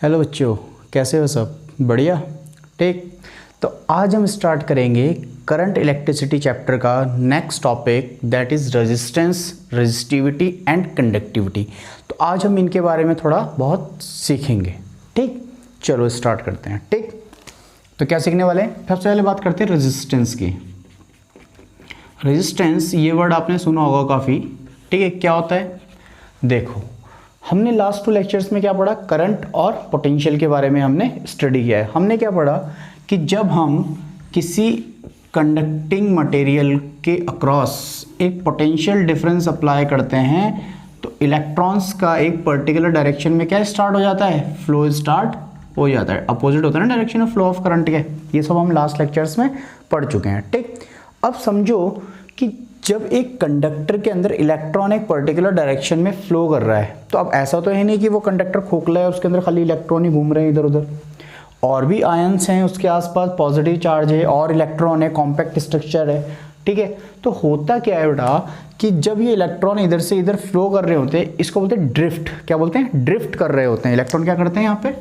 Hello बच्चों, कैसे हो सब? बढ़िया। ठीक। तो आज हम स्टार्ट करेंगे करंट इलेक्ट्रिसिटी चैप्टर का next topic, that is resistance, resistivity and conductivity. तो आज हम इनके बारे में थोड़ा बहुत सीखेंगे। ठीक, चलो स्टार्ट करते हैं। ठीक, तो क्या सीखने वाले हैं? सबसे पहले बात करते हैं रेजिस्टेंस की। रेजिस्टेंस, ये वर्ड आपने सुना होगा काफ़ी। ठीक है, क्या होता है? देखो, हमने लास्ट 2 लेक्चर्स में क्या पढ़ा? करंट और पोटेंशियल के बारे में हमने स्टडी किया है। हमने क्या पढ़ा कि जब हम किसी कंडक्टिंग मटेरियल के अक्रॉस एक पोटेंशियल डिफरेंस अप्लाई करते हैं तो इलेक्ट्रॉन्स का एक पर्टिकुलर डायरेक्शन में क्या स्टार्ट हो जाता है? फ्लो स्टार्ट हो जाता है। अपोजिट होता है ना direction of flow of current के। ये सब हम लास्ट लेक्चर्स में पढ़ चुके हैं। ठीक, अब समझो कि जब एक कंडक्टर के अंदर इलेक्ट्रॉन एक पर्टिकुलर डायरेक्शन में फ्लो कर रहा है, तो अब ऐसा तो है नहीं कि वो कंडक्टर खोखला है, उसके अंदर खाली इलेक्ट्रॉन ही घूम रहे हैं इधर उधर। और भी आयंस हैं उसके आसपास, पॉजिटिव चार्ज है और इलेक्ट्रॉन है, कॉम्पैक्ट स्ट्रक्चर है। ठीक है, तो होता क्या है बेटा कि जब ये इलेक्ट्रॉन इधर से इधर फ्लो कर रहे होते हैं, इसको बोलते हैं ड्रिफ्ट। क्या बोलते हैं? ड्रिफ्ट कर रहे होते हैं। इलेक्ट्रॉन क्या करते हैं यहाँ पे?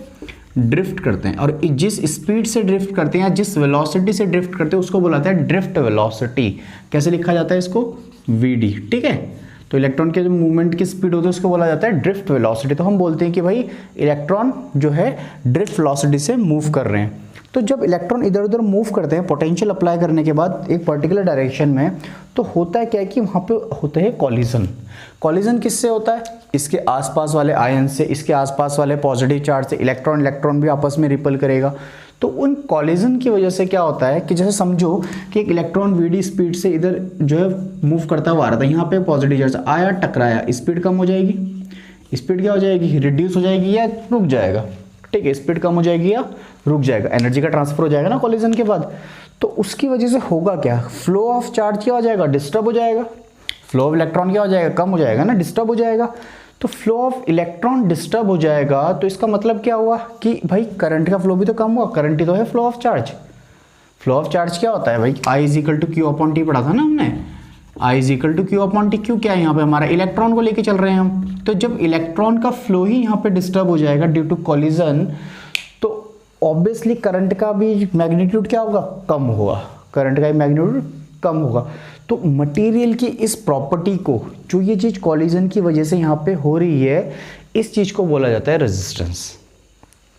ड्रिफ्ट करते हैं। और जिस स्पीड से ड्रिफ्ट करते हैं या जिस वेलोसिटी से ड्रिफ्ट करते हैं उसको बोला जाता है ड्रिफ्ट वेलोसिटी। कैसे लिखा जाता है इसको? वीडी। ठीक है, तो इलेक्ट्रॉन के जो मूवमेंट की स्पीड होती है उसको बोला जाता है ड्रिफ्ट वेलोसिटी। तो हम बोलते हैं कि भाई इलेक्ट्रॉन जो है ड्रिफ्ट वेलोसिटी से मूव कर रहे हैं। तो जब इलेक्ट्रॉन इधर उधर मूव करते हैं पोटेंशियल अप्लाई करने के बाद एक पर्टिकुलर डायरेक्शन में, तो होता है क्या है कि वहाँ पे होता है कॉलिजन। कॉलिजन किससे होता है? इसके आसपास वाले आयन से, इसके आसपास वाले पॉजिटिव चार्ज से। इलेक्ट्रॉन भी आपस में रिपल करेगा। तो उन कॉलिजन की वजह से क्या होता है कि जैसे समझो कि एक इलेक्ट्रॉन वीडी स्पीड से इधर जो है मूव करता हुआ आ रहा था, यहाँ पे पॉजिटिव चार्ज आया, टकराया, स्पीड कम हो जाएगी। स्पीड क्या हो जाएगी? रिड्यूस हो जाएगी या रुक जाएगा। ठीक है, स्पीड कम हो जाएगी या रुक जाएगा, एनर्जी का ट्रांसफर हो जाएगा ना कॉलिजन के बाद। तो उसकी वजह से होगा क्या? फ्लो ऑफ चार्ज क्या हो जाएगा? डिस्टर्ब हो जाएगा। फ्लो ऑफ इलेक्ट्रॉन क्या हो जाएगा? कम हो जाएगा ना, डिस्टर्ब हो जाएगा। तो फ्लो ऑफ इलेक्ट्रॉन डिस्टर्ब हो जाएगा, तो इसका मतलब क्या हुआ कि भाई करंट का फ्लो भी तो कम हुआ। करंट ही तो है flow of charge. Flow of charge क्या होता है भाई? I is equal to Q upon T पढ़ा था ना हमने। I is equal to Q upon T. क्यों? क्या है यहाँ पे हमारा इलेक्ट्रॉन को लेके चल रहे हैं हम। तो जब इलेक्ट्रॉन का फ्लो ही यहाँ पे डिस्टर्ब हो जाएगा ड्यू टू कॉलिजन, तो ऑब्वियसली करंट का भी मैग्नीट्यूड क्या होगा? कम होगा। करंट का मैग्नीट्यूड कम होगा। तो मटेरियल की इस प्रॉपर्टी को, जो ये चीज कॉलिजन की वजह से यहाँ पे हो रही है, इस चीज को बोला जाता है रेजिस्टेंस।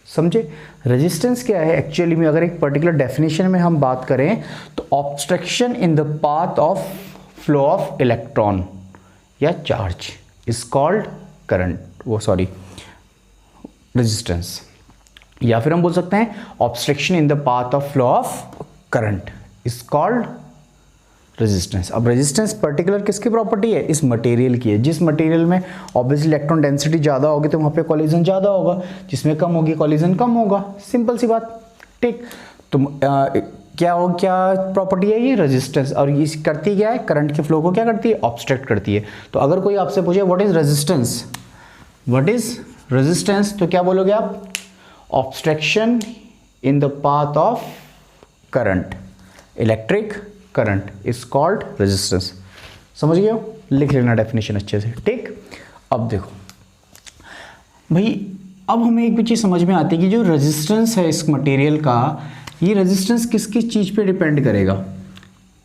समझे? रेजिस्टेंस क्या है एक्चुअली में? अगर एक पर्टिकुलर डेफिनेशन में हम बात करें तो obstruction in the path of flow of electron या charge is called current, resistance. या फिर हम बोल सकते हैं obstruction in the path of flow of current is called resistance. अब रेजिस्टेंस पर्टिकुलर किसकी प्रॉपर्टी है? इस मटेरियल की है। जिस मटेरियल में ऑब्वियसली इलेक्ट्रॉन डेंसिटी ज़्यादा होगी तो वहाँ पे कॉलिजन ज़्यादा होगा, जिसमें कम होगी कॉलिजन कम होगा। सिंपल सी बात। ठीक, तो क्या प्रॉपर्टी है ये? रेजिस्टेंस। और ये करती क्या है? करंट के फ्लो को क्या करती है? ऑब्स्ट्रक्ट करती है। तो अगर कोई आपसे पूछे what is resistance, what is resistance, तो क्या बोलोगे आप? Obstruction in the path of current, electric current is called resistance. समझ गए हो? लिख लेना डेफिनेशन अच्छे से। ठीक, अब देखो भाई, अब हमें एक भी चीज समझ में आती है कि जो रेजिस्टेंस है इस मटेरियल का, ये रेजिस्टेंस किस किस चीज पे डिपेंड करेगा।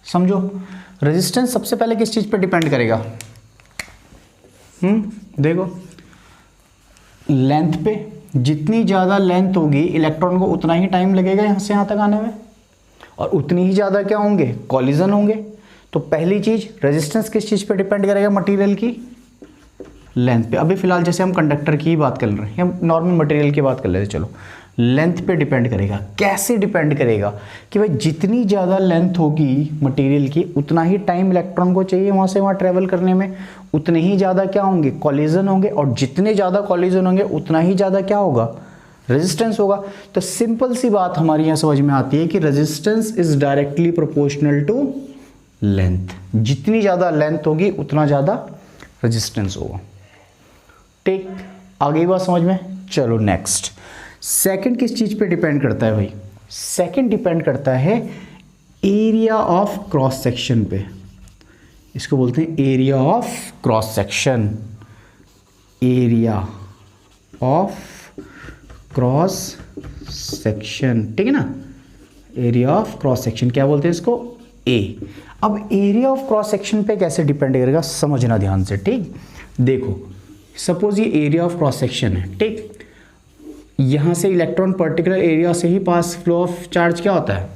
समझो, रेजिस्टेंस सबसे पहले किस चीज पे डिपेंड करेगा? देखो, लेंथ पे। जितनी ज्यादा लेंथ होगी इलेक्ट्रॉन को उतना ही टाइम लगेगा यहां से यहां तक आने में, और उतनी ही ज़्यादा क्या होंगे? कॉलिजन होंगे। तो पहली चीज, रेजिस्टेंस किस चीज़ पे डिपेंड करेगा? मटेरियल की लेंथ पे। अभी फिलहाल जैसे हम कंडक्टर की बात कर रहे हैं, हम नॉर्मल मटेरियल की बात कर लेते हैं, चलो। लेंथ पे डिपेंड करेगा। कैसे डिपेंड करेगा? कि भाई जितनी ज़्यादा लेंथ होगी मटेरियल की उतना ही टाइम इलेक्ट्रॉन को चाहिए वहाँ से वहाँ ट्रेवल करने में, उतने ही ज़्यादा क्या होंगे? कॉलिजन होंगे। और जितने ज़्यादा कॉलिजन होंगे उतना ही ज़्यादा क्या होगा? रेजिस्टेंस होगा। तो सिंपल सी बात हमारी यहां समझ में आती है कि resistance is directly proportional to length. जितनी ज्यादा लेंथ होगी उतना ज्यादा रेजिस्टेंस होगा। ठीक, आगे बात समझ में? चलो नेक्स्ट। सेकंड किस चीज पे डिपेंड करता है भाई? सेकंड डिपेंड करता है एरिया ऑफ क्रॉस सेक्शन पे। इसको बोलते हैं area of cross section. Area of cross section, ठीक है ना, एरिया ऑफ क्रॉस सेक्शन क्या बोलते हैं इसको, ए। अब एरिया ऑफ क्रॉस सेक्शन पे कैसे डिपेंड करेगा समझना ध्यान से, ठीक। देखो सपोज ये एरिया ऑफ क्रॉस सेक्शन है, ठीक, यहाँ से इलेक्ट्रॉन पर्टिकुलर एरिया से ही पास, फ्लो ऑफ चार्ज क्या होता है,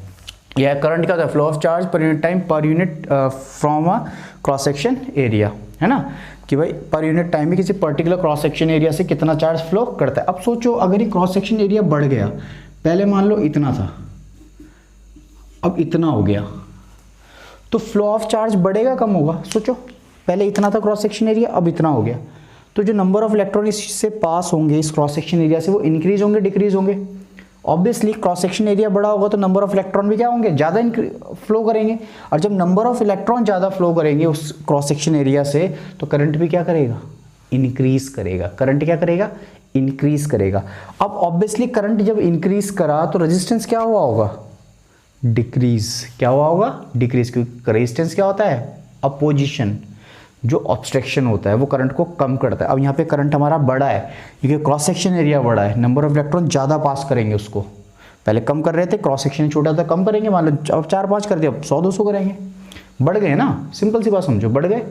यह करंट क्या होता है, flow of charge per unit time per unit from a cross section area, है ना, कि भाई पर यूनिट टाइम में किसी पर्टिकुलर क्रॉस सेक्शन एरिया से कितना चार्ज फ्लो करता है। अब सोचो अगर ये क्रॉस सेक्शन एरिया बढ़ गया, पहले मान लो इतना था, अब इतना हो गया, तो फ्लो ऑफ चार्ज बढ़ेगा कम होगा, सोचो पहले इतना था क्रॉस सेक्शन एरिया, अब इतना हो गया, तो जो नंबर ऑफ इलेक्ट्रॉन इससे पास होंगे इस क्रॉस सेक्शन एरिया से वो इंक्रीज होंगे डिक्रीज होंगे। ऑब्वियसली क्रॉस सेक्शन एरिया बड़ा होगा तो नंबर ऑफ इलेक्ट्रॉन भी क्या होंगे, ज़्यादा फ्लो करेंगे, और जब नंबर ऑफ इलेक्ट्रॉन ज़्यादा फ्लो करेंगे उस क्रॉस सेक्शन एरिया से तो करंट भी क्या करेगा, इंक्रीज करेगा। करंट क्या करेगा, इंक्रीज करेगा। अब ऑब्वियसली करंट जब इंक्रीज करा तो रेजिस्टेंस क्या हुआ होगा, डिक्रीज। क्या हुआ होगा, डिक्रीज, क्योंकि रेजिस्टेंस क्या होता है, अपोजिशन, जो ऑब्स्ट्रक्शन होता है वो करंट को कम करता है। अब यहाँ पे करंट हमारा बड़ा है क्योंकि क्रॉस सेक्शन एरिया बड़ा है, नंबर ऑफ इलेक्ट्रॉन ज़्यादा पास करेंगे उसको, पहले कम कर रहे थे, क्रॉस सेक्शन छोटा था कम करेंगे, मान लो अब 4-5 कर दिया, अब 100-200 करेंगे, बढ़ गए ना, सिंपल सी बात समझो, बढ़ गए।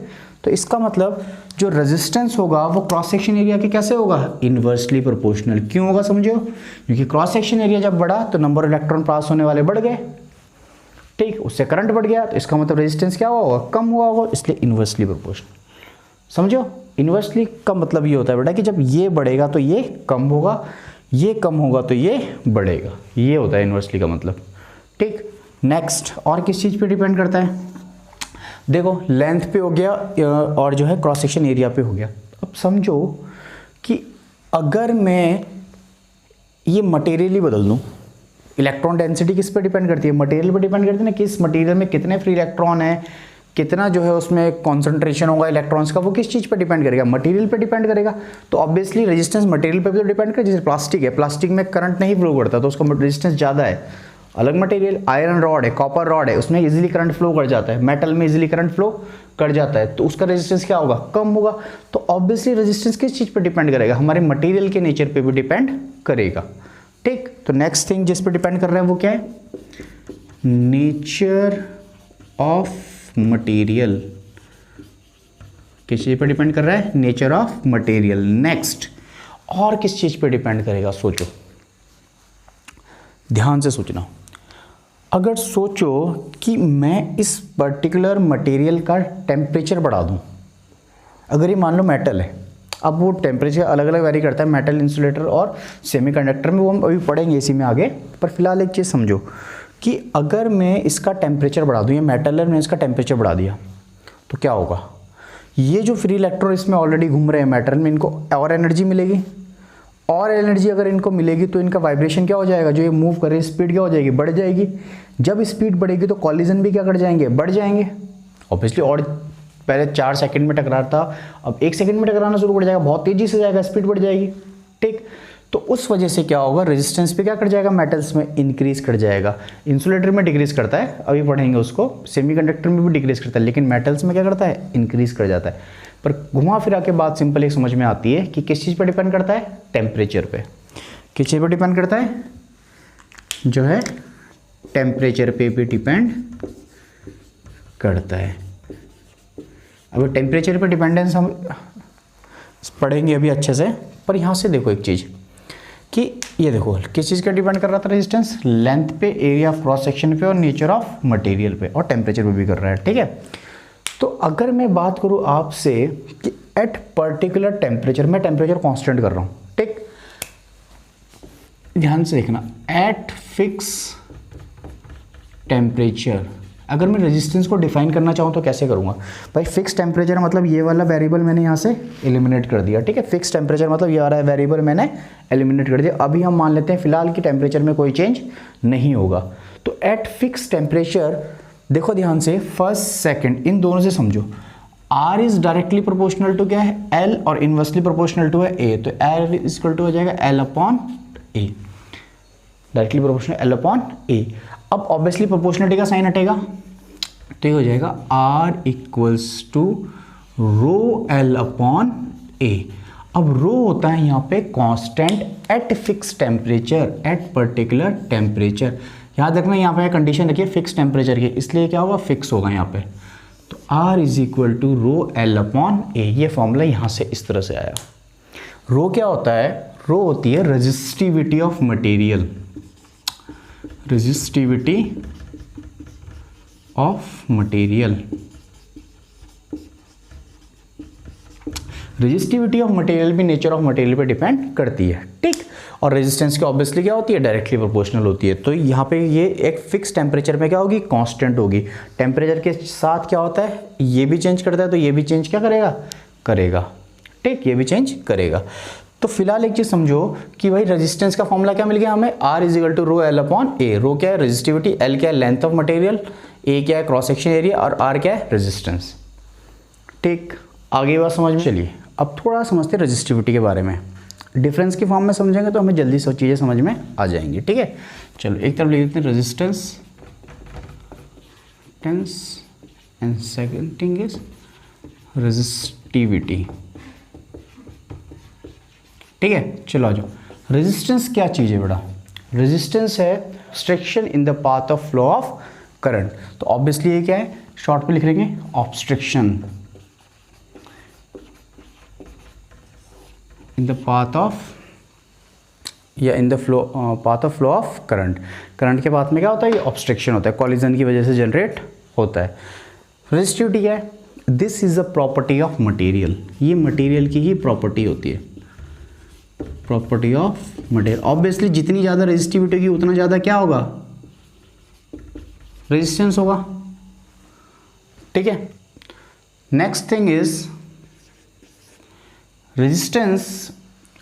तो इसका मतलब जो रेजिस्टेंस होगा वो क्रॉस सेक्शन एरिया के कैसे होगा, इन्वर्सली प्रोपोर्शनल। क्यों होगा समझो, क्योंकि क्रॉस सेक्शन एरिया जब बढ़ा तो नंबर ऑफ इलेक्ट्रॉन पास होने वाले बढ़ गए, ठीक, उससे करंट बढ़ गया, तो इसका मतलब रेजिस्टेंस क्या हुआ होगा, कम हुआ होगा, इसलिए इन्वर्सली प्रोपोर्शनल। समझो, इन्वर्सली का मतलब ये होता है बेटा कि जब ये बढ़ेगा तो ये कम होगा, ये कम होगा तो ये बढ़ेगा, ये होता है इन्वर्सली का मतलब, ठीक। नेक्स्ट, और किस चीज़ पे डिपेंड करता है, देखो लेंथ पे हो गया और जो है क्रॉस सेक्शन एरिया पे हो गया। अब समझो कि अगर मैं ये मटेरियली बदल दूँ, इलेक्ट्रॉन डेंसिटी किस पे डिपेंड करती है, मटेरियल पे डिपेंड करती है ना, किस मटेरियल में कितने फ्री इलेक्ट्रॉन है, कितना जो है उसमें कॉन्सेंट्रेशन होगा इलेक्ट्रॉन्स का, वो किस चीज़ पे डिपेंड करेगा, मटेरियल पे डिपेंड करेगा। तो ऑब्वियसली रेजिस्टेंस मटेरियल पे भी तो डिपेंड करेगा। जैसे प्लास्टिक है, प्लास्टिक में करंट नहीं फ्लो करता तो उसका रेजिस्टेंस ज़्यादा है, अलग मटेरियल। आयरन रॉड है, कॉपर रॉड है, उसमें इजीली करंट फ्लो कर जाता है, मेटल में इजीली करंट फ्लो कर जाता है, तो उसका रेजिस्टेंस क्या होगा, कम होगा। तो ऑब्वियसली रेजिस्टेंस किस चीज़ पर डिपेंड करेगा, हमारे मटेरियल के नेचर पर भी डिपेंड करेगा, ठीक। तो नेक्स्ट थिंग जिस पर डिपेंड कर रहा है वो क्या है, नेचर ऑफ मटेरियल। किस चीज़ पर डिपेंड कर रहा है, नेचर ऑफ मटेरियल। नेक्स्ट, और किस चीज़ पर डिपेंड करेगा, सोचो, ध्यान से सोचना। अगर सोचो कि मैं इस पर्टिकुलर मटेरियल का टेम्परेचर बढ़ा दूं, अगर ये मान लो मेटल है, अब वो टेम्परेचर अलग अलग वेरी करता है, मेटल, इंसुलेटर और सेमीकंडक्टर में, वो हम अभी पढ़ेंगे इसी में आगे, पर फिलहाल एक चीज़ समझो कि अगर मैं इसका टेम्परेचर बढ़ा दूं, ये मेटल है, मैंने इसका टेम्परेचर बढ़ा दिया तो क्या होगा, ये जो फ्री इलेक्ट्रॉन इसमें ऑलरेडी घूम रहे हैं मेटल में, इनको और एनर्जी मिलेगी, और एनर्जी अगर इनको मिलेगी तो इनका वाइब्रेशन क्या हो जाएगा, जो ये मूव कर रहे हैं स्पीड क्या हो जाएगी, बढ़ जाएगी। जब स्पीड बढ़ेगी तो कॉलिजन भी क्या कर जाएंगे, बढ़ जाएंगे ऑब्वियसली। और पहले 4 सेकंड में टकरा था, अब 1 सेकंड में टकराना शुरू कर जाएगा, बहुत तेजी से जाएगा, स्पीड बढ़ जाएगी, ठीक। तो उस वजह से क्या होगा, रेजिस्टेंस पे क्या कर जाएगा, मेटल्स में इंक्रीज कर जाएगा। इंसुलेटर में डिक्रीज करता है, अभी पढ़ेंगे उसको, सेमीकंडक्टर में भी डिक्रीज करता है, लेकिन मेटल्स में क्या करता है, इंक्रीज कर जाता है। पर घुमा फिरा के बात सिंपल एक समझ में आती है कि किस चीज़ पर डिपेंड करता है, टेम्परेचर पे। किस चीज़ पर डिपेंड करता है, जो है टेम्परेचर पे भी डिपेंड करता है। अब टेम्परेचर पे डिपेंडेंस हम पढ़ेंगे अभी अच्छे से, पर यहाँ से देखो एक चीज़ कि ये देखो किस चीज़ का डिपेंड कर रहा था रेजिस्टेंस, लेंथ पे, एरिया ऑफ क्रॉस सेक्शन पे, और नेचर ऑफ मटेरियल पे, और टेम्परेचर पे भी कर रहा है, ठीक है। तो अगर मैं बात करूँ आपसे कि एट पर्टिकुलर टेम्परेचर, मैं टेम्परेचर कांस्टेंट कर रहा हूँ, ठीक, ध्यान से देखना, एट फिक्स टेम्परेचर, अगर मैं रेजिस्टेंस को डिफाइन करना चाहूँ तो कैसे करूँगा भाई, फिक्स टेम्परेचर मतलब ये वाला वेरिएबल मैंने यहाँ से एलिमिनेट कर दिया, ठीक है। फिक्स टेम्परेचर मतलब ये आ रहा है वेरिएबल मैंने एलिमिनेट कर दिया। अभी हम मान लेते हैं फिलहाल कि टेम्परेचर में कोई चेंज नहीं होगा। तो एट फिक्स टेम्परेचर देखो ध्यान से, फर्स्ट सेकंड इन दोनों से समझो, R is directly proportional to क्या है, L, और इनवर्सली प्रोपोर्शनल टू है A, तो R इज इक्वल टू हो जाएगा L upon A, directly proportional L upon A। अब ऑब्वियसली प्रोपोर्शनलिटी का साइन हटेगा तो ये हो जाएगा R equals to rho L upon A। अब रो होता है यहाँ पे constant at fix temperature, at particular temperature. याद रखना यहाँ पे कंडीशन रखिए फिक्स टेम्परेचर की, इसलिए क्या होगा फिक्स होगा यहाँ पे। तो R is equal to rho L upon A, ये फॉर्मूला यहाँ से इस तरह से आया। रो क्या होता है, रो होती है resistivity of material, resistivity of material, resistivity of material भी नेचर ऑफ मटेरियल पे डिपेंड करती है, ठीक। और रेजिस्टेंस की ऑब्वियसली क्या होती है, डायरेक्टली प्रोपोर्शनल होती है। तो यहाँ पे ये एक फिक्स टेम्परेचर में क्या होगी, कांस्टेंट होगी। टेम्परेचर के साथ क्या होता है, ये भी चेंज करता है, तो ये भी चेंज क्या करेगा, करेगा, ठीक, ये भी चेंज करेगा। तो फिलहाल एक चीज समझो कि भाई रेजिस्टेंस का फॉर्मूला क्या मिल गया हमें, R is equal to rho L upon A. Rho क्या है, रेजिस्टिविटी, एल क्या है, लेंथ ऑफ मटेरियल, ए क्या है, क्रॉस सेक्शन एरिया, और R क्या है, रेजिस्टेंस, ठीक। आगे बात समझ में। चलिए अब थोड़ा समझते हैं रेजिस्टिविटी के बारे में। डिफरेंस की फॉर्म में समझेंगे तो हमें जल्दी सब चीज़ें समझ में आ जाएंगी, ठीक है। चलो एक तरफ लिख देते हैं resistance and second thing is resistivity, ठीक है। चलो आ जाओ, रेजिस्टेंस क्या चीज़ है बेटा, रेजिस्टेंस है obstruction in the path of flow of current. तो ऑब्वियसली ये क्या है, शॉर्ट पे लिख लेंगे obstruction in the path of, या in the flow path of flow of current. Current के पाथ में क्या होता है, ये ऑब्स्ट्रक्शन होता है, कॉलिजन की वजह से जनरेट होता है। रेजिस्टिविटी क्या है, this is a property of material, ये मटेरियल की ही प्रॉपर्टी होती है, प्रॉपर्टी ऑफ मटेरियल। ऑब्वियसली जितनी ज़्यादा रेजिस्टिविटी होगी उतना ज़्यादा क्या होगा, रेजिस्टेंस होगा, ठीक है। नेक्स्ट थिंग इज रेजिस्टेंस,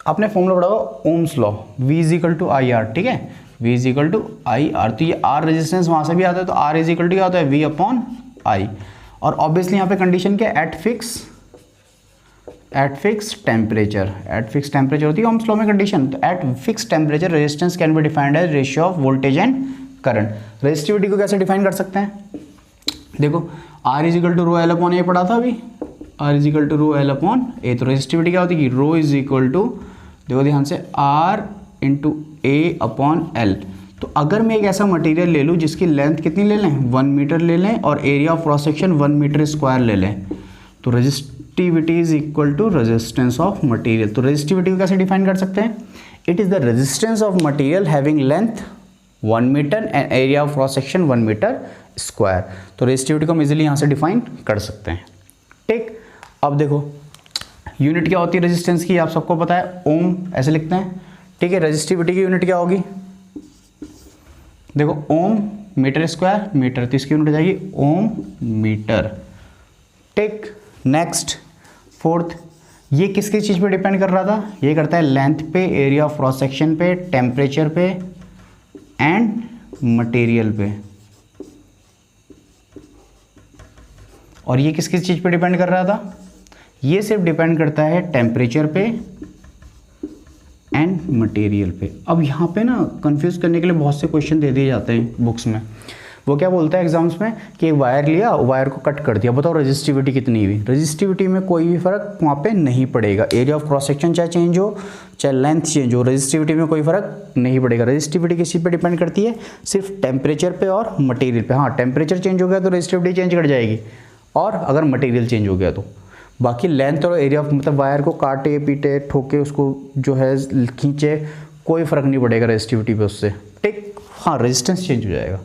आपने फॉर्मूला पढ़ा होगा Ohm's law, V is equal to I R, ठीक है, V is equal to I R. तो ये R रेजिस्टेंस वहाँ से भी आता है, तो R इज इक्वल टू क्या होता है, V अपॉन आई। और ऑब्वियसली यहाँ पे कंडीशन क्या है, at fix temperature, at fix temperature होती है ओम्स लॉ में कंडीशन। तो at fix temperature resistance can be defined as ratio of voltage and current. Resistivity को कैसे डिफाइन कर सकते हैं, देखो R is equal to rho L upon A पढ़ा था अभी, R is equal to rho L upon A. तो रेजिस्टिविटी क्या होती है, रो इज इक्वल टू, देखो ध्यान से, R इंटू ए अपॉन एल। तो अगर मैं एक ऐसा मटेरियल ले लूँ जिसकी लेंथ कितनी ले लें, 1 मीटर ले लें, और area of cross section 1 metre square ले लें, तो resistivity is equal to resistance of material. तो रेजिस्टिविटी को कैसे डिफाइन कर सकते हैं, it is the resistance of material having length 1 metre and area of cross section 1 metre square. तो रेजिस्टिविटी को हम इजीली यहाँ से डिफाइन कर सकते हैं, ठीक। अब देखो यूनिट क्या होती है रेजिस्टेंस की, आप सबको पता है, ओम, ऐसे लिखते हैं, ठीक है। रेजिस्टिविटी की यूनिट क्या होगी, देखो ओम मीटर स्क्वायर, मीटर, तो इसकी यूनिट हो जाएगी ओम मीटर, ठीक। नेक्स्ट फोर्थ, ये किसकी चीज़ पे डिपेंड कर रहा था, ये करता है लेंथ पे, एरिया ऑफ क्रॉस सेक्शन पे, टेम्परेचर पे एंड मटेरियल पे। और ये किस चीज़ पे डिपेंड कर रहा था, ये सिर्फ डिपेंड करता है टेम्परेचर पे एंड मटेरियल पे। अब यहाँ पे ना कंफ्यूज करने के लिए बहुत से क्वेश्चन दे दिए जाते हैं बुक्स में। वो क्या बोलता है एग्जाम्स में कि वायर लिया, वायर को कट कर दिया, बताओ रेजिस्टिविटी कितनी हुई। रेजिस्टिविटी में कोई भी फर्क वहाँ पे नहीं पड़ेगा, एरिया ऑफ क्रॉस सेक्शन चाहे चेंज हो चाहे लेंथ चेंज हो, रेजिस्टिविटी में कोई फर्क नहीं पड़ेगा। रेजिस्टिविटी किसी पे डिपेंड करती है, सिर्फ टेम्परेचर पे और मटेरियल पे। हाँ, टेम्परेचर चेंज हो गया तो रेजिस्टिविटी चेंज कर जाएगी, और अगर मटेरियल चेंज हो गया तो। बाकी लेंथ और एरिया, मतलब वायर को काटे पीटे ठोके उसको जो है खींचे, कोई फ़र्क नहीं पड़ेगा रेजिस्टिविटी पे उससे, ठीक। हाँ, रेजिस्टेंस चेंज हो जाएगा,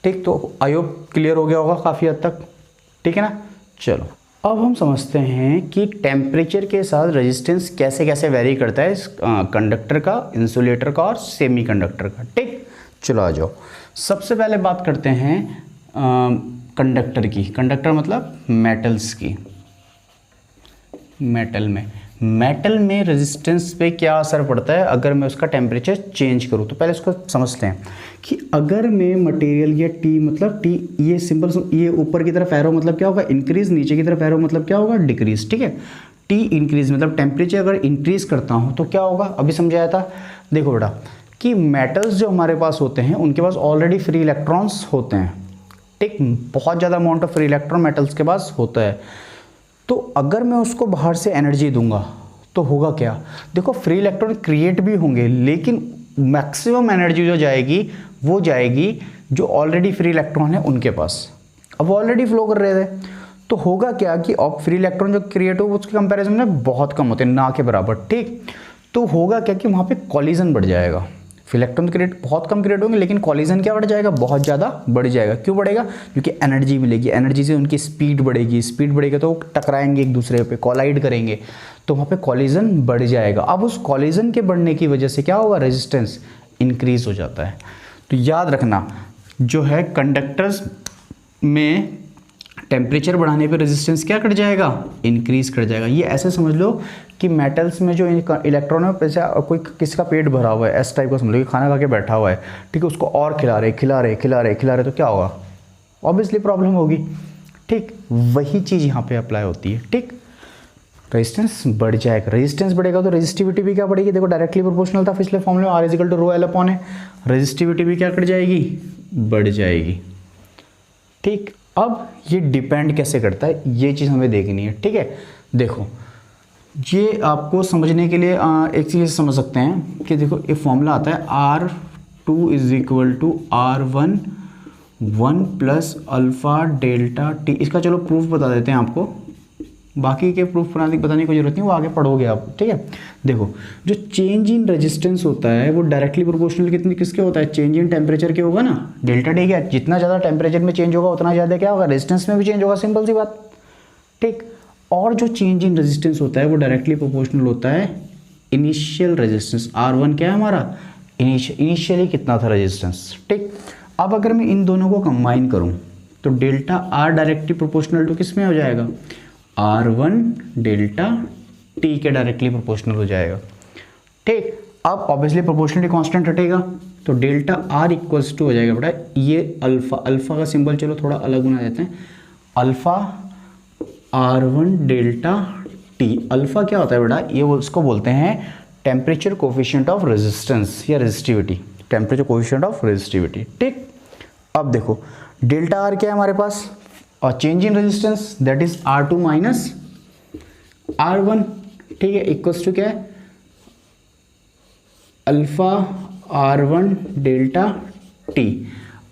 ठीक। तो आई होप क्लियर हो गया होगा काफ़ी हद तक, ठीक है ना। चलो अब हम समझते हैं कि टेम्परेचर के साथ रेजिस्टेंस कैसे कैसे वेरी करता है कंडक्टर का, इंसुलेटर का और सेमी कंडक्टर का, ठीक। चलो आ जाओ, सबसे पहले बात करते हैं कंडक्टर की। कंडक्टर मतलब मेटल्स की। मेटल में रेजिस्टेंस पे क्या असर पड़ता है अगर मैं उसका टेम्परेचर चेंज करूँ। तो पहले इसको समझते हैं कि अगर मैं मटेरियल या टी, मतलब टी, ये सिंपल, ये ऊपर की तरफ एरो मतलब क्या होगा, इंक्रीज, नीचे की तरफ एरो मतलब क्या होगा, डिक्रीज, ठीक है। टी इंक्रीज मतलब टेम्परेचर अगर इंक्रीज करता हूँ तो क्या होगा, अभी समझाया था। देखो बेटा कि मेटल्स जो हमारे पास होते हैं उनके पास ऑलरेडी फ्री इलेक्ट्रॉन्स होते हैं, ठीक। बहुत ज़्यादा amount of free electron metals के पास होता है। तो अगर मैं उसको बाहर से एनर्जी दूंगा तो होगा क्या, देखो फ्री इलेक्ट्रॉन क्रिएट भी होंगे लेकिन मैक्सिमम एनर्जी जो जाएगी वो जाएगी जो ऑलरेडी फ्री इलेक्ट्रॉन है उनके पास। अब वो ऑलरेडी फ्लो कर रहे थे, तो होगा क्या कि अब फ्री इलेक्ट्रॉन जो क्रिएट हो उसके कंपैरिजन में बहुत कम होते हैं, ना के बराबर, ठीक। तो होगा क्या कि वहाँ पे कॉलिजन बढ़ जाएगा, फ्री इलेक्ट्रॉन क्रिएट बहुत कम क्रिएट होंगे लेकिन कॉलिजन क्या बढ़ जाएगा, बहुत ज़्यादा बढ़ जाएगा। क्यों बढ़ेगा, क्योंकि एनर्जी मिलेगी, एनर्जी से उनकी स्पीड बढ़ेगी, स्पीड बढ़ेगी तो टकराएंगे एक दूसरे पे, कॉलाइड करेंगे, तो वहाँ पे कॉलिजन बढ़ जाएगा। अब उस कॉलिजन के बढ़ने की वजह से क्या होगा, रेजिस्टेंस इंक्रीज हो जाता है। तो याद रखना जो है कंडक्टर्स में टेम्परेचर बढ़ाने पे रेजिस्टेंस क्या कर जाएगा, इंक्रीज कर जाएगा। ये ऐसे समझ लो कि मेटल्स में जो इलेक्ट्रॉन है, जैसे कोई किसका पेट भरा हुआ है, इस टाइप का समझ लो कि खाना खा के बैठा हुआ है, ठीक है, उसको और खिला रहे तो क्या होगा, ऑब्वियसली प्रॉब्लम होगी, ठीक। वही चीज़ यहाँ पे अप्लाई होती है, ठीक। रेजिस्टेंस बढ़ जाएगा, रेजिस्टेंस बढ़ेगा तो रेजिस्टिविटी भी क्या बढ़ेगी, देखो डायरेक्टली प्रोपोर्शनल था पिछले फॉर्मूले में, R = ρ L अपॉन है, रेजिस्टिविटी भी क्या कर जाएगी, बढ़ जाएगी, ठीक। अब ये डिपेंड कैसे करता है ये चीज़ हमें देखनी है, ठीक है। देखो ये आपको समझने के लिए एक चीज़ समझ सकते हैं कि देखो ये फॉर्मूला आता है R2 = R1 1 + α∆T। इसका चलो प्रूफ बता देते हैं आपको, बाकी के प्रूफ बताने की जरूरत नहीं, वो आगे पढ़ोगे आप, ठीक है। देखो जो चेंज इन रेजिस्टेंस होता है वो डायरेक्टली प्रोपोर्शनल किसके होता है, चेंज इन टेम्परेचर के होगा ना, ΔT क्या, जितना ज़्यादा टेम्परेचर में चेंज होगा उतना ज़्यादा क्या होगा, रेजिस्टेंस में भी चेंज होगा, सिंपल सी बात, ठीक। और जो चेंज इन रेजिस्टेंस होता है वो डायरेक्टली प्रोपोर्शनल होता है इनिशियल रेजिस्टेंस। R1 क्या है हमारा, इनिशियली कितना था रेजिस्टेंस, ठीक। अब अगर मैं इन दोनों को कंबाइन करूँ तो ΔR डायरेक्टली प्रोपोर्शनल टू किस में हो जाएगा, R1 ΔT के डायरेक्टली प्रोपोर्शनल हो जाएगा, ठीक। अब ऑब्वियसली प्रोपोर्शनलिटी कांस्टेंट हटेगा तो ΔR = हो जाएगा बेटा ये अल्फा का सिंबल चलो थोड़ा अलग बना देते हैं, अल्फा R1 ΔT। अल्फा क्या होता है बेटा, ये उसको बोलते हैं टेम्परेचर कोफिशिएंट ऑफ रेजिस्टेंस या resistivity, temperature coefficient of resistivity, ठीक। अब देखो ΔR क्या है हमारे पास, और change in resistance that is R2 - R1, ठीक है, इक्वल्स टू क्या है, अल्फा R1 ΔT।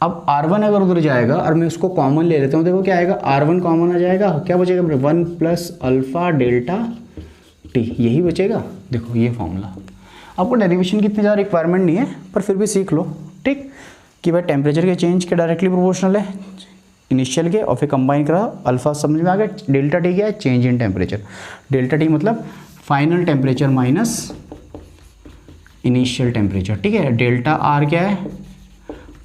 अब R1 अगर उधर जाएगा और मैं उसको कॉमन ले लेता हूँ, देखो क्या आएगा, R1 कॉमन आ जाएगा, क्या बचेगा 1 + α∆T, यही बचेगा। देखो ये फॉर्मूला, आपको डेरिवेशन की इतनी ज़्यादा रिक्वायरमेंट नहीं है पर फिर भी सीख लो, ठीक, कि भाई टेम्परेचर के चेंज के डायरेक्टली प्रोपोर्शनल है इनिशियल के, और फिर कंबाइन करा, अल्फा समझ में आ गया, ΔT क्या है, चेंज इन टेम्परेचर, ΔT मतलब final temperature minus initial temperature, ठीक है। ΔR क्या है,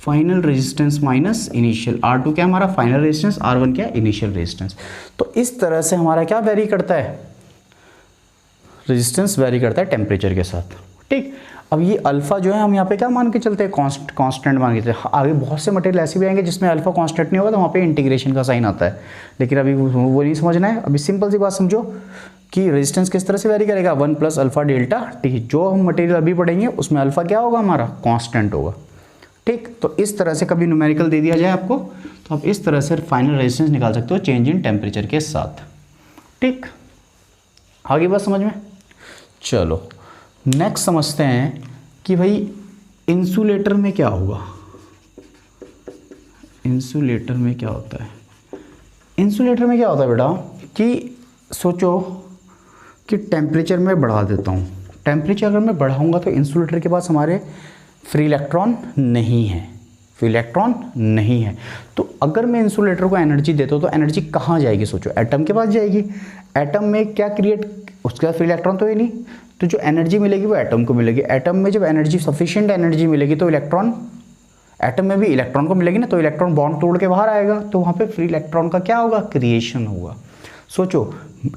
final resistance minus initial, R2 क्या हमारा फाइनल रेजिस्टेंस, R1 क्या इनिशियल रेजिस्टेंस। तो इस तरह से हमारा क्या वेरी करता है, रेजिस्टेंस वेरी करता है टेम्परेचर के साथ, ठीक। अब ये अल्फा जो है हम यहाँ पे क्या मान के चलते हैं, कांस्टेंट मान के चलते हैं। आगे बहुत से मटेरियल ऐसे भी आएंगे जिसमें अल्फा कांस्टेंट नहीं होगा तो वहाँ पे इंटीग्रेशन का साइन आता है, लेकिन अभी वो नहीं समझना है। अभी सिंपल सी बात समझो कि रेजिस्टेंस किस तरह से वेरी करेगा, 1 + α∆T। जो हम मटेरियल अभी पढ़ेंगे उसमें अल्फा क्या होगा हमारा, कांस्टेंट होगा, ठीक। तो इस तरह से कभी न्यूमेरिकल दे दिया जाए आपको तो आप इस तरह से फाइनल रेजिस्टेंस निकाल सकते हो चेंज इन टेम्परेचर के साथ, ठीक। आगे बात समझ में, चलो नेक्स्ट समझते हैं कि भाई इंसुलेटर में क्या होगा, इंसुलेटर में क्या होता है। इंसुलेटर में क्या होता है बेटा कि सोचो कि टेम्परेचर में बढ़ा देता हूँ, टेम्परेचर अगर मैं बढ़ाऊँगा तो इंसुलेटर के पास हमारे फ्री इलेक्ट्रॉन नहीं है, फ्री इलेक्ट्रॉन नहीं है। तो अगर मैं इंसुलेटर को एनर्जी देता हूँ तो एनर्जी कहाँ जाएगी, सोचो एटम के पास जाएगी। एटम में क्या क्रिएट, उसके पास फ्री इलेक्ट्रॉन तो ही नहीं, तो जो एनर्जी मिलेगी वो एटम को मिलेगी। एटम में जब एनर्जी सफिशिएंट एनर्जी मिलेगी तो इलेक्ट्रॉन, एटम में भी इलेक्ट्रॉन को मिलेगी ना, तो इलेक्ट्रॉन बॉन्ड तोड़ के बाहर आएगा, तो वहाँ पे फ्री इलेक्ट्रॉन का क्या होगा, क्रिएशन होगा। सोचो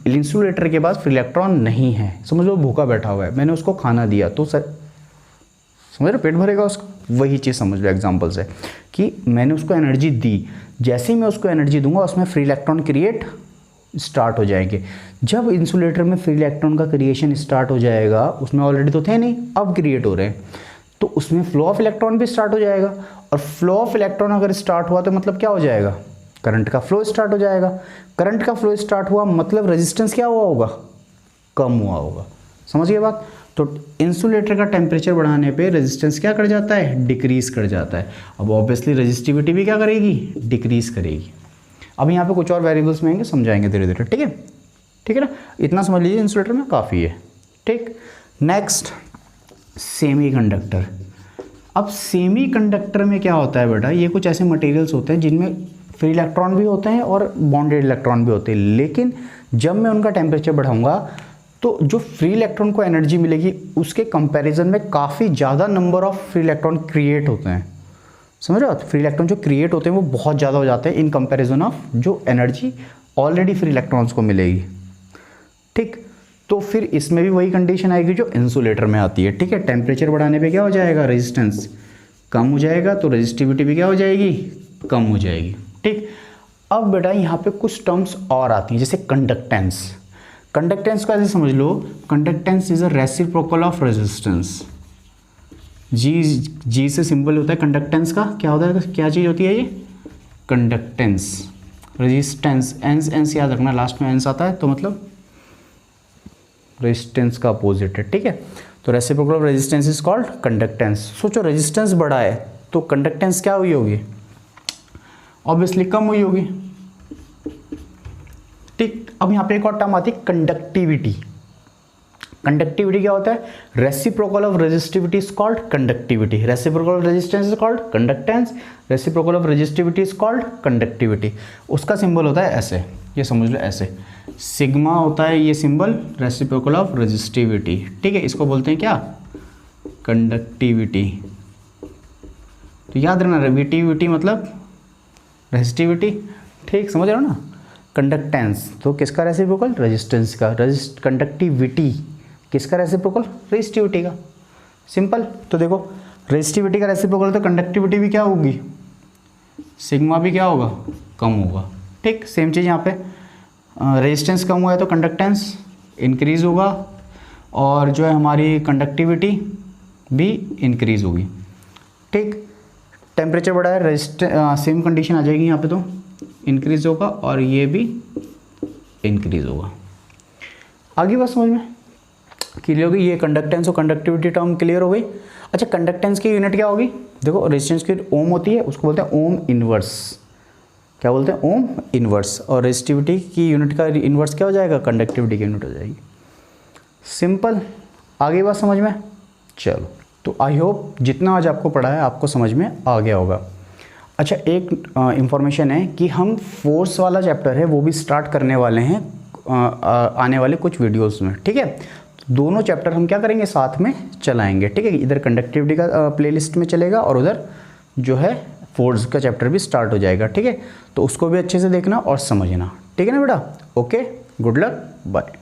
इंसुलेटर के पास फ्री इलेक्ट्रॉन नहीं है, समझ लो भूखा बैठा हुआ है, मैंने उसको खाना दिया तो सर समझ रहे पेट भरेगा उसका, वही चीज़ समझ लो एग्जाम्पल से कि मैंने उसको एनर्जी दी, जैसे ही मैं उसको एनर्जी दूंगा उसमें फ्री इलेक्ट्रॉन क्रिएट स्टार्ट हो जाएंगे। जब इंसुलेटर में फ्री इलेक्ट्रॉन का क्रिएशन स्टार्ट हो जाएगा, उसमें ऑलरेडी तो थे नहीं, अब क्रिएट हो रहे हैं, तो उसमें फ्लो ऑफ इलेक्ट्रॉन भी स्टार्ट हो जाएगा। और फ्लो ऑफ इलेक्ट्रॉन अगर स्टार्ट हुआ तो मतलब क्या हो जाएगा, करंट का फ्लो स्टार्ट हो जाएगा। करंट का फ्लो स्टार्ट हुआ मतलब रेजिस्टेंस क्या हुआ होगा, कम हुआ होगा, समझ गए बात। तो इंसुलेटर का टेम्परेचर बढ़ाने पे रेजिस्टेंस क्या कर जाता है, डिक्रीज कर जाता है। अब ऑब्वियसली रेजिस्टिविटी भी क्या करेगी, डिक्रीज करेगी। अब यहाँ पे कुछ और वेरिएबल्स में आएंगे, समझाएंगे धीरे धीरे, ठीक है, ठीक है ना। इतना समझ लीजिए इंसुलेटर में काफ़ी है, ठीक। Next semiconductor. अब सेमीकंडक्टर में क्या होता है बेटा, ये कुछ ऐसे मटेरियल्स होते हैं जिनमें फ्री इलेक्ट्रॉन भी होते हैं और बॉन्डेड इलेक्ट्रॉन भी होते हैं, लेकिन जब मैं उनका टेम्परेचर बढ़ाऊंगा तो जो फ्री इलेक्ट्रॉन को एनर्जी मिलेगी उसके कंपैरिजन में काफ़ी ज़्यादा number of free electron create होते हैं, समझ रहे हो। फ्री इलेक्ट्रॉन जो क्रिएट होते हैं वो बहुत ज़्यादा हो जाते हैं इन कंपैरिजन ऑफ जो एनर्जी ऑलरेडी फ्री इलेक्ट्रॉन्स को मिलेगी, ठीक। तो फिर इसमें भी वही कंडीशन आएगी जो इंसुलेटर में आती है, ठीक है। टेम्परेचर बढ़ाने पे क्या हो जाएगा, रेजिस्टेंस कम हो जाएगा, तो रेजिस्टिविटी भी क्या हो जाएगी, कम हो जाएगी, ठीक। अब बेटा यहाँ पे कुछ टर्म्स और आती हैं, जैसे कंडक्टेंस। कंडक्टेंस को ऐसे समझ लो, conductance is a reciprocal of resistance. G से सिंबल होता है कंडक्टेंस का, क्या होता है, क्या चीज़ होती है ये, कंडक्टेंस। रेजिस्टेंस एंस याद रखना, लास्ट में एंस आता है तो मतलब रेजिस्टेंस का अपोजिट है, ठीक है। तो reciprocal of resistance is called conductance. सोचो रेजिस्टेंस बढ़ा है तो कंडक्टेंस क्या हुई होगी, ऑब्वियसली कम हुई होगी, ठीक। अब यहाँ पे एक और टर्म आती है कंडक्टिविटी। कंडक्टिविटी क्या होता है, reciprocal of resistivity is called conductivity. Reciprocal of resistance is called conductance, reciprocal of resistivity is called conductivity. उसका सिंबल होता है ऐसे, ये समझ लो ऐसे, सिग्मा होता है ये सिंबल, रेसिप्रोकल ऑफ रेजिस्टिविटी, ठीक है। इसको बोलते हैं क्या, कंडक्टिविटी। तो याद रखना रेविटिविटी मतलब रेजिस्टिविटी, ठीक, समझ रहे हो ना। कंडक्टेंस तो किसका रेसिप्रोकल, रेजिस्टेंस का। कंडक्टिविटी किसका रेसिप्रोकल, रेजिस्टिविटी का, सिंपल। तो देखो रेजिस्टिविटी का रेसिप्रोकल तो कंडक्टिविटी भी क्या होगी, सिग्मा भी क्या होगा, कम होगा, ठीक। सेम चीज़ यहाँ पे रेजिस्टेंस कम हुआ है तो कंडक्टेंस इंक्रीज होगा और जो है हमारी कंडक्टिविटी भी इंक्रीज होगी, ठीक। टेम्परेचर बढ़ा है, सेम कंडीशन आ जाएगी यहाँ पे, तो इंक्रीज होगा और ये भी इंक्रीज होगा। आगे बात समझ में क्लियर होगी, ये कंडक्टेंस और कंडक्टिविटी टर्म क्लियर हो गई। अच्छा कंडक्टेंस की यूनिट क्या होगी, देखो रेजिस्टेंस की ओम होती है, उसको बोलते हैं ओम इनवर्स, क्या बोलते हैं, ओम इनवर्स। और रेजिस्टिविटी की यूनिट का इनवर्स क्या हो जाएगा, कंडक्टिविटी की यूनिट हो जाएगी, सिंपल। आगे बात समझ में, चलो। तो आई होप जितना आज आपको पढ़ा है आपको समझ में आ गया होगा। अच्छा एक इन्फॉर्मेशन है कि हम फोर्स वाला चैप्टर है वो भी स्टार्ट करने वाले हैं आने वाले कुछ वीडियोस में, ठीक है। दोनों चैप्टर हम क्या करेंगे, साथ में चलाएंगे, ठीक है। इधर कंडक्टिविटी का प्लेलिस्ट में चलेगा और उधर जो है फोर्स का चैप्टर भी स्टार्ट हो जाएगा, ठीक है। तो उसको भी अच्छे से देखना और समझना, ठीक है ना बेटा। Okay, good luck, bye.